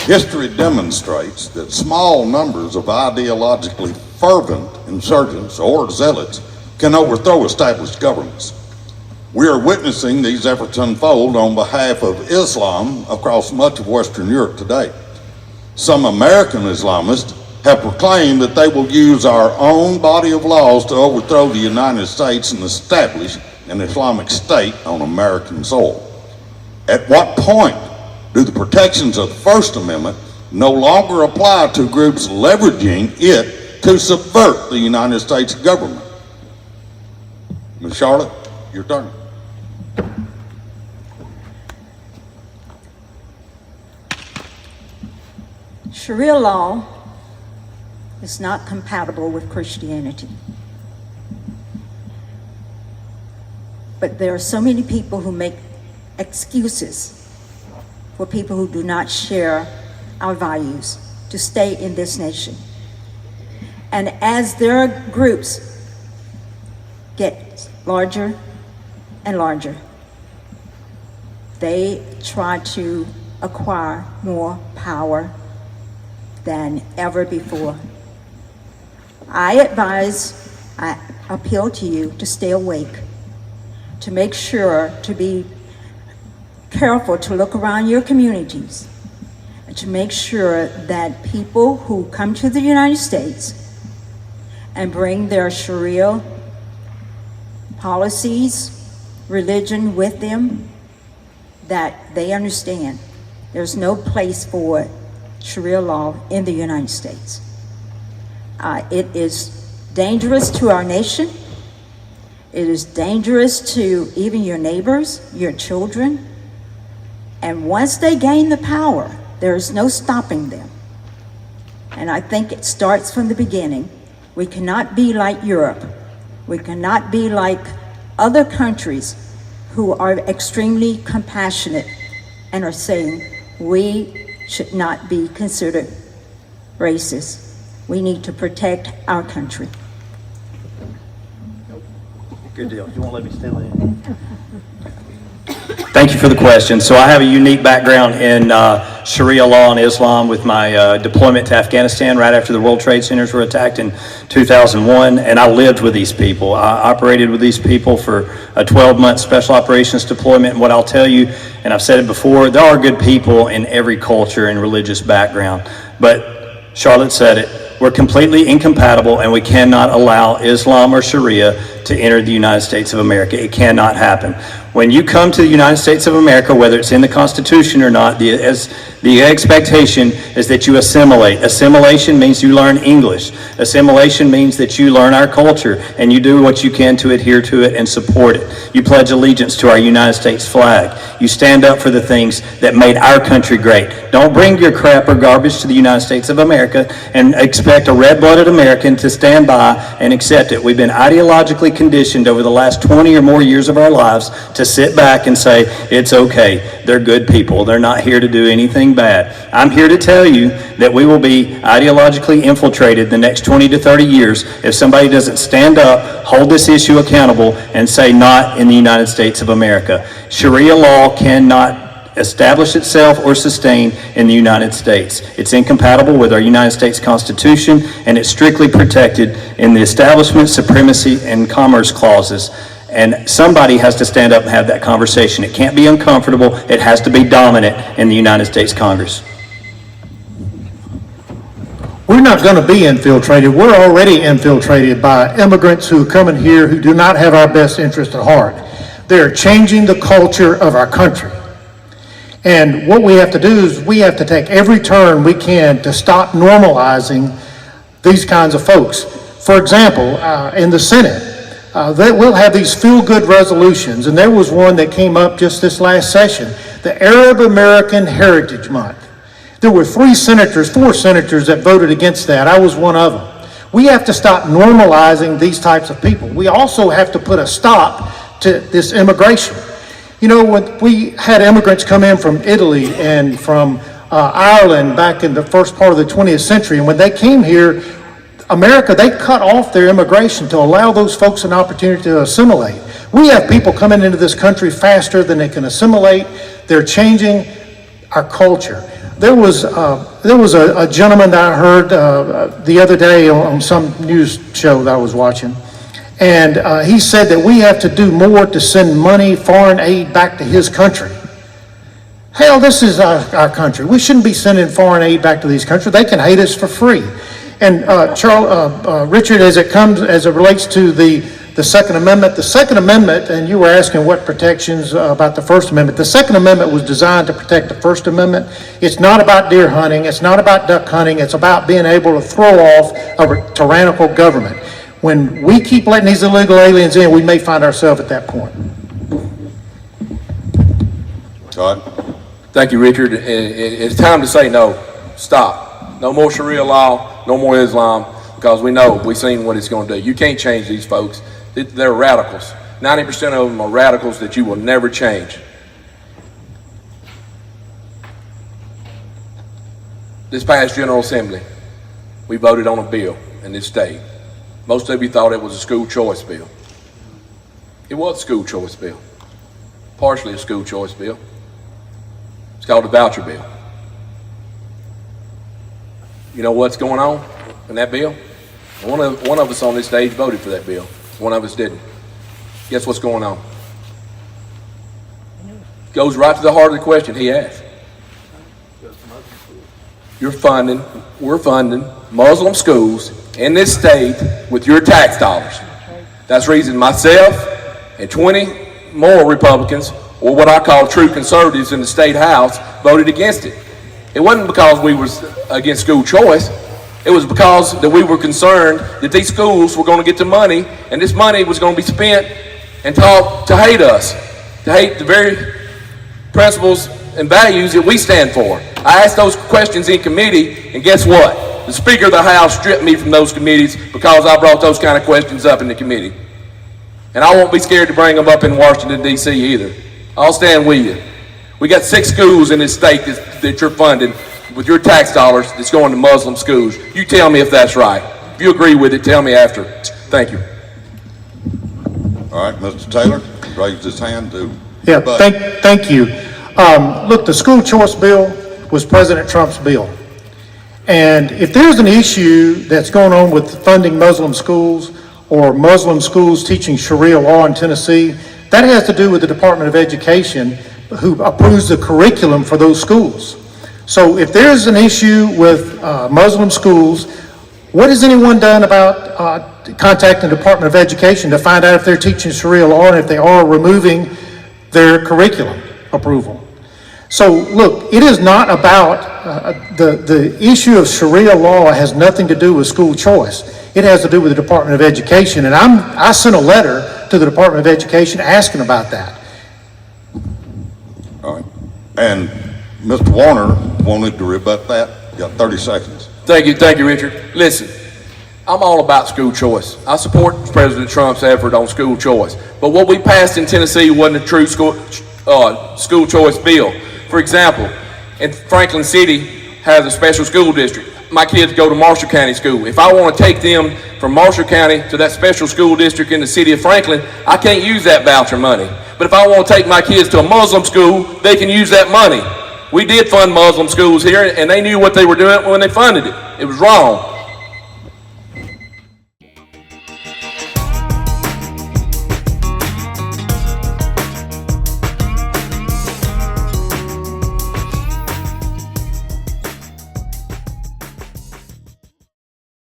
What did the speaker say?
History demonstrates that small numbers of ideologically fervent insurgents or zealots can overthrow established governments. We are witnessing these efforts unfold on behalf of Islam across much of Western Europe today. Some American Islamists have proclaimed that they will use our own body of laws to overthrow the United States and establish an Islamic State on American soil. At what point do the protections of the First Amendment no longer apply to groups leveraging it to subvert the United States government? Ms. Charlotte, your turn. Sharia law is not compatible with Christianity. But there are so many people who make excuses for people who do not share our values to stay in this nation. And as their groups get larger and larger, they try to acquire more power than ever before. I appeal to you to stay awake, to make sure to be careful to look around your communities, and to make sure that people who come to the United States and bring their Sharia policies, religion with them, that they understand there's no place for Sharia law in the United States. It is dangerous to our nation. It is dangerous to even your neighbors, your children. And once they gain the power, there is no stopping them. And I think it starts from the beginning. We cannot be like Europe. We cannot be like other countries who are extremely compassionate and are saying we should not be considered racist. We need to protect our country. Good deal. You won't let me stay late. Thank you for the question. So I have a unique background in Sharia law and Islam with my deployment to Afghanistan right after the World Trade Centers were attacked in 2001, and I lived with these people. I operated with these people for a 12-month special operations deployment, and what I'll tell you, and I've said it before, there are good people in every culture and religious background, but Charlotte said it, we're completely incompatible, and we cannot allow Islam or Sharia to enter the United States of America. It cannot happen. When you come to the United States of America, whether it's in the Constitution or not, the expectation is that you assimilate. Assimilation means you learn English. Assimilation means that you learn our culture and you do what you can to adhere to it and support it. You pledge allegiance to our United States flag. You stand up for the things that made our country great. Don't bring your crap or garbage to the United States of America and expect a red-blooded American to stand by and accept it. We've been ideologically conditioned over the last 20 or more years of our lives to sit back and say, it's okay, they're good people, they're not here to do anything bad. I'm here to tell you that we will be ideologically infiltrated the next 20 to 30 years if somebody doesn't stand up, hold this issue accountable, and say not in the United States of America. Sharia law cannot establish itself or sustain in the United States. It's incompatible with our United States Constitution, and it's strictly protected in the Establishment, Supremacy, and Commerce clauses. And somebody has to stand up and have that conversation. It can't be uncomfortable. It has to be dominant in the United States Congress. We're not going to be infiltrated. We're already infiltrated by immigrants who come in here who do not have our best interest at heart. They're changing the culture of our country. And what we have to do is we have to take every turn we can to stop normalizing these kinds of folks. For example, in the Senate, we'll have these feel-good resolutions, and there was one that came up just this last session, the Arab American Heritage Month. There were four senators that voted against that. I was one of them. We have to stop normalizing these types of people. We also have to put a stop to this immigration. You know, when we had immigrants come in from Italy and from Ireland back in the first part of the 20th century, and when they came here, America, they cut off their immigration to allow those folks an opportunity to assimilate. We have people coming into this country faster than they can assimilate. They're changing our culture. There was a gentleman that I heard the other day on some news show that I was watching, and he said that we have to do more to send money, foreign aid back to his country. Hell, this is our country. We shouldn't be sending foreign aid back to these countries. They can hate us for free. And Richard, as it relates to the Second Amendment, and you were asking what protections about the First Amendment. The Second Amendment was designed to protect the First Amendment. It's not about deer hunting. It's not about duck hunting. It's about being able to throw off a tyrannical government. When we keep letting these illegal aliens in, we may find ourselves at that point. Todd? Thank you, Richard. It's time to say no. Stop. No more Sharia law, no more Islam, because we've seen what it's going to do. You can't change these folks. They're radicals. 90% of them are radicals that you will never change. This past General Assembly, we voted on a bill in this state. Most of you thought it was a school choice bill. It was a school choice bill. Partially a school choice bill. It's called the voucher bill. You know what's going on in that bill? One of us on this stage voted for that bill. One of us didn't. Guess what's going on? Goes right to the heart of the question he asked. We're funding Muslim schools in this state with your tax dollars. That's the reason myself and 20 more Republicans, or what I call true conservatives in the state house, voted against it. It wasn't because we were against school choice. It was because that we were concerned that these schools were going to get the money, and this money was going to be spent and taught to hate us, to hate the very principles and values that we stand for. I asked those questions in committee, and guess what? The Speaker of the House stripped me from those committees because I brought those kind of questions up in the committee. And I won't be scared to bring them up in Washington, D.C. either. I'll stand with you. We got 6 schools in this state that you're funding with your tax dollars that's going to Muslim schools. You tell me if that's right. If you agree with it, tell me after. Thank you. All right, Mr. Taylor raised his hand to. Yeah, thank you. Look, the school choice bill was President Trump's bill. And if there's an issue that's going on with funding Muslim schools or Muslim schools teaching Sharia law in Tennessee, that has to do with the Department of Education, who approves the curriculum for those schools. So if there's an issue with Muslim schools, what has anyone done about contacting the Department of Education to find out if they're teaching Sharia law and if they are removing their curriculum approval? So look, it is not about, the issue of Sharia law has nothing to do with school choice. It has to do with the Department of Education, and I sent a letter to the Department of Education asking about that. All right. And Mr. Warner wanted to rebut that. You got 30 seconds. Thank you, Richard. Listen, I'm all about school choice. I support President Trump's effort on school choice. But what we passed in Tennessee wasn't a true school choice bill. For example, in Franklin City has a special school district. My kids go to Marshall County School. If I want to take them from Marshall County to that special school district in the city of Franklin, I can't use that voucher money. But if I want to take my kids to a Muslim school, they can use that money. We did fund Muslim schools here, and they knew what they were doing when they funded it. It was wrong.